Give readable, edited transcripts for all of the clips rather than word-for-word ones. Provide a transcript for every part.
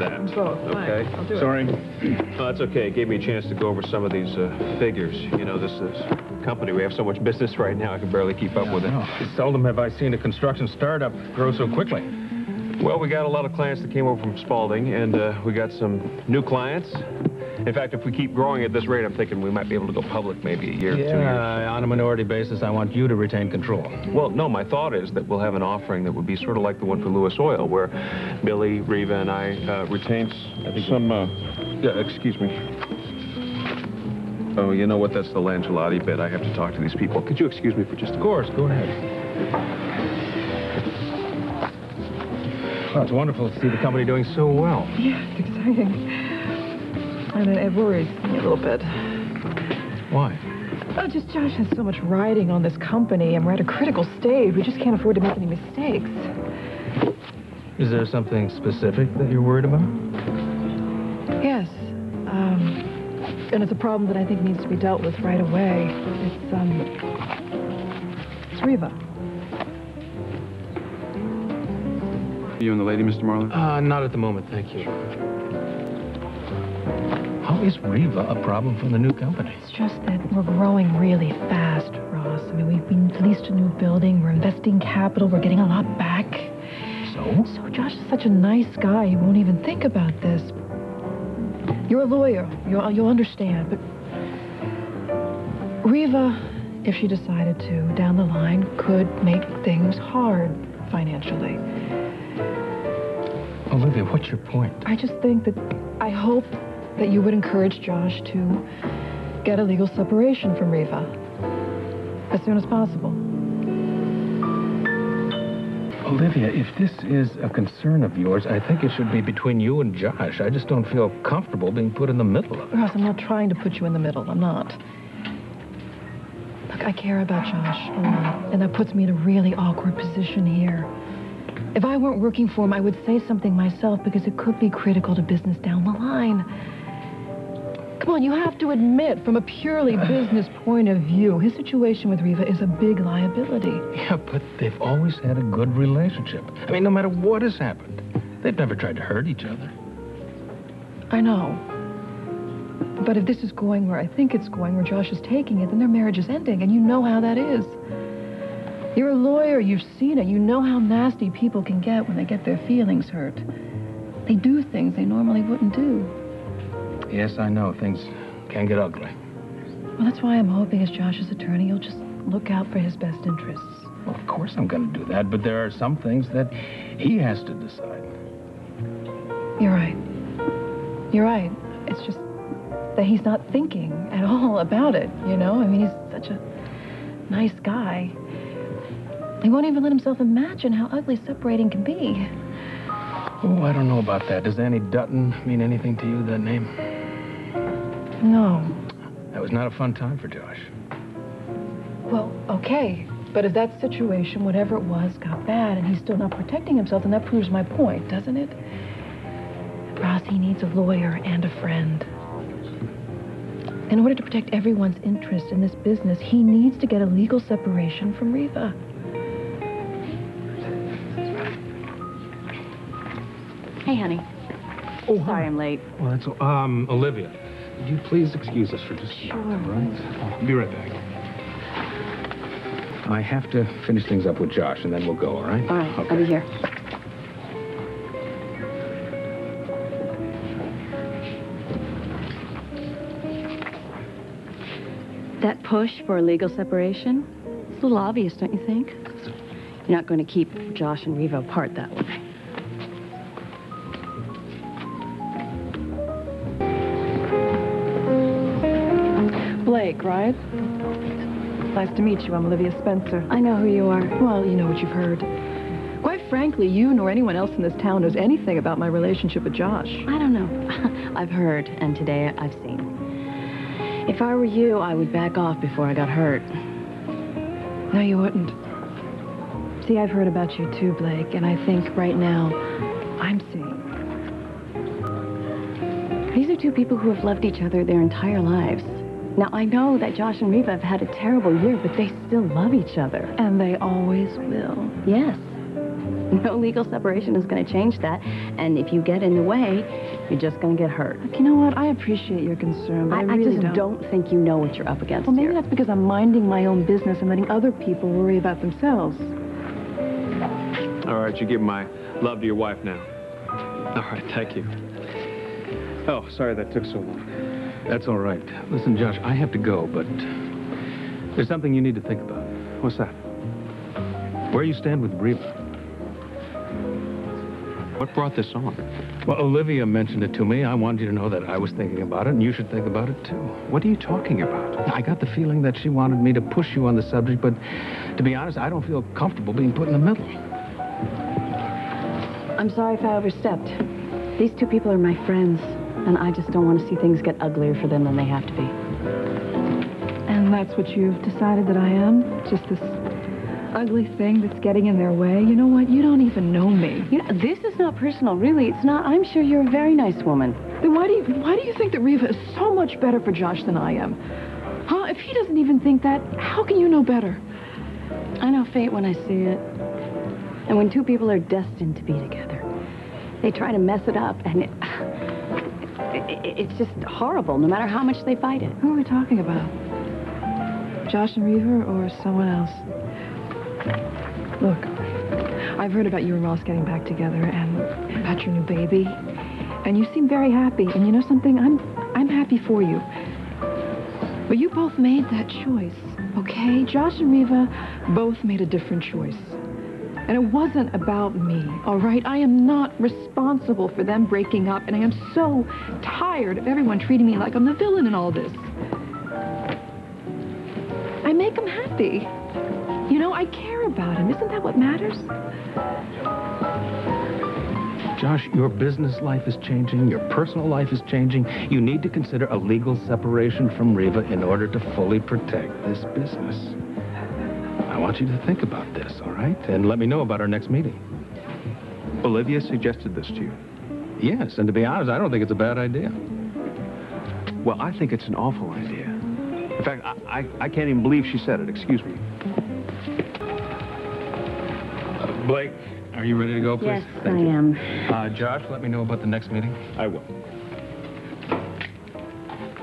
that. Both. Okay. Fine. I'll do Sorry. it. No, that's okay. It gave me a chance to go over some of these figures. You know, this company, we have so much business right now, I can barely keep up with it. No. Seldom have I seen a construction startup grow so quickly. Well, we got a lot of clients that came over from Spalding, and we got some new clients. In fact, if we keep growing at this rate, I'm thinking we might be able to go public maybe a year or 2 years. On a minority basis, I want you to retain control. Well, no, my thought is that we'll have an offering that would be sort of like the one for Lewis Oil, where Billy, Reva, and I retain some, excuse me. Oh, you know what? That's the Langelotti bit. I have to talk to these people. Could you excuse me for just a minute? Of course, go ahead. Well, it's wonderful to see the company doing so well. Yeah, it's exciting. And it worries me a little bit. Why? Oh, just Josh has so much riding on this company, and we're at a critical stage. We just can't afford to make any mistakes. Is there something specific that you're worried about? Yes. And it's a problem that I think needs to be dealt with right away. It's Reva. You and the lady, Mr. Marlowe? Not at the moment, thank you. How is Reva a problem for the new company? It's just that we're growing really fast, Ross. I mean, we've leased a new building, we're investing capital, we're getting a lot back. So? So Josh is such a nice guy, he won't even think about this. You're a lawyer, you'll understand, but Reva, if she decided to, down the line, could make things hard financially. Olivia, what's your point? I just think that, I hope that you would encourage Josh to get a legal separation from Reva as soon as possible. Olivia, if this is a concern of yours, I think it should be between you and Josh. I just don't feel comfortable being put in the middle of it. Ross, I'm not trying to put you in the middle. I'm not. Look, I care about Josh a lot, and that puts me in a really awkward position here. If I weren't working for him, I would say something myself because it could be critical to business down the line. Come on, you have to admit, from a purely business point of view, his situation with Reva is a big liability. Yeah, but they've always had a good relationship. I mean, no matter what has happened, they've never tried to hurt each other. I know. But if this is going where I think it's going, where Josh is taking it, then their marriage is ending, and you know how that is. You're a lawyer, you've seen it. You know how nasty people can get when they get their feelings hurt. They do things they normally wouldn't do. Yes, I know. Things can get ugly. Well, that's why I'm hoping as Josh's attorney, you'll just look out for his best interests. Well, of course I'm going to do that, but there are some things that he has to decide. You're right. You're right. It's just that he's not thinking at all about it, you know? I mean, he's such a nice guy. He won't even let himself imagine how ugly separating can be. Oh, I don't know about that. Does Annie Dutton mean anything to you, that name? No. That was not a fun time for Josh. Well, okay. But if that situation, whatever it was, got bad and he's still not protecting himself, then that proves my point, doesn't it? Ross, he needs a lawyer and a friend. In order to protect everyone's interest in this business, he needs to get a legal separation from Reva. Hey, honey. Oh, sorry I'm late. Well, that's Olivia. Would you please excuse us for just... Sure. Right? I'll be right back. I have to finish things up with Josh, and then we'll go, all right? All right, okay. I'll be here. That push for a legal separation? It's a little obvious, don't you think? You're not going to keep Josh and Reva apart that way. Blake, right? Nice to meet you. I'm Olivia Spencer. I know who you are. Well, you know what you've heard. Quite frankly, you nor anyone else in this town knows anything about my relationship with Josh. I don't know. I've heard, and today I've seen. If I were you, I would back off before I got hurt. No, you wouldn't. See, I've heard about you too, Blake, and I think right now, I'm seeing. These are two people who have loved each other their entire lives. Now, I know that Josh and Reva have had a terrible year, but they still love each other. And they always will. Yes. No legal separation is going to change that. And if you get in the way, you're just going to get hurt. Look, you know what? I appreciate your concern, but I really just don't think you know what you're up against Well, maybe here. that's because I'm minding my own business and letting other people worry about themselves. All right, you give my love to your wife now. All right, thank you. Oh, sorry that took so long. That's all right. Listen, Josh, I have to go, but there's something you need to think about. What's that? Where you stand with Reva. What brought this on? Well, Olivia mentioned it to me. I wanted you to know that I was thinking about it, and you should think about it, too. What are you talking about? I got the feeling that she wanted me to push you on the subject, but to be honest, I don't feel comfortable being put in the middle. I'm sorry if I overstepped. These two people are my friends, and I just don't want to see things get uglier for them than they have to be. And that's what you've decided that I am? Just this ugly thing that's getting in their way? You know what? You don't even know me. You know, this is not personal, really. It's not. I'm sure you're a very nice woman. Then why do you think that Reva is so much better for Josh than I am? Huh? If he doesn't even think that, how can you know better? I know fate when I see it. And when two people are destined to be together, they try to mess it up, and it's just horrible, no matter how much they fight it. Who are we talking about? Josh and Reva or someone else? Look, I've heard about you and Ross getting back together and about your new baby. And you seem very happy. And you know something? I'm happy for you. But you both made that choice, okay? Josh and Reva both made a different choice. And it wasn't about me, all right? I am not responsible for them breaking up, and I am so tired of everyone treating me like I'm the villain in all this. I make them happy. You know, I care about him. Isn't that what matters? Josh, your business life is changing. Your personal life is changing. You need to consider a legal separation from Reva in order to fully protect this business. I want you to think about this, all right? And let me know about our next meeting. Olivia suggested this to you. Yes, and to be honest, I don't think it's a bad idea. Well, I think it's an awful idea. In fact, I can't even believe she said it. Excuse me. Blake, are you ready to go, please? Yes, Thank I you. am. Josh, let me know about the next meeting. I will.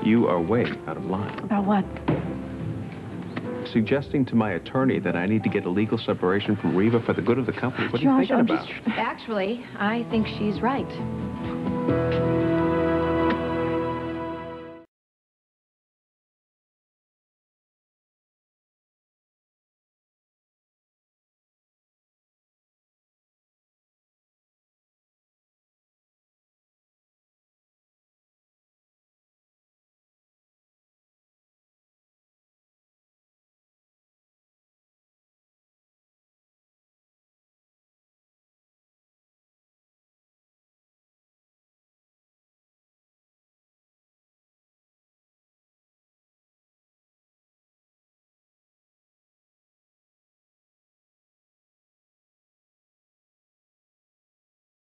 You are way out of line. About what? Suggesting to my attorney that I need to get a legal separation from Reva for the good of the company. What are you Josh, thinking I'm about? Actually, I think she's right.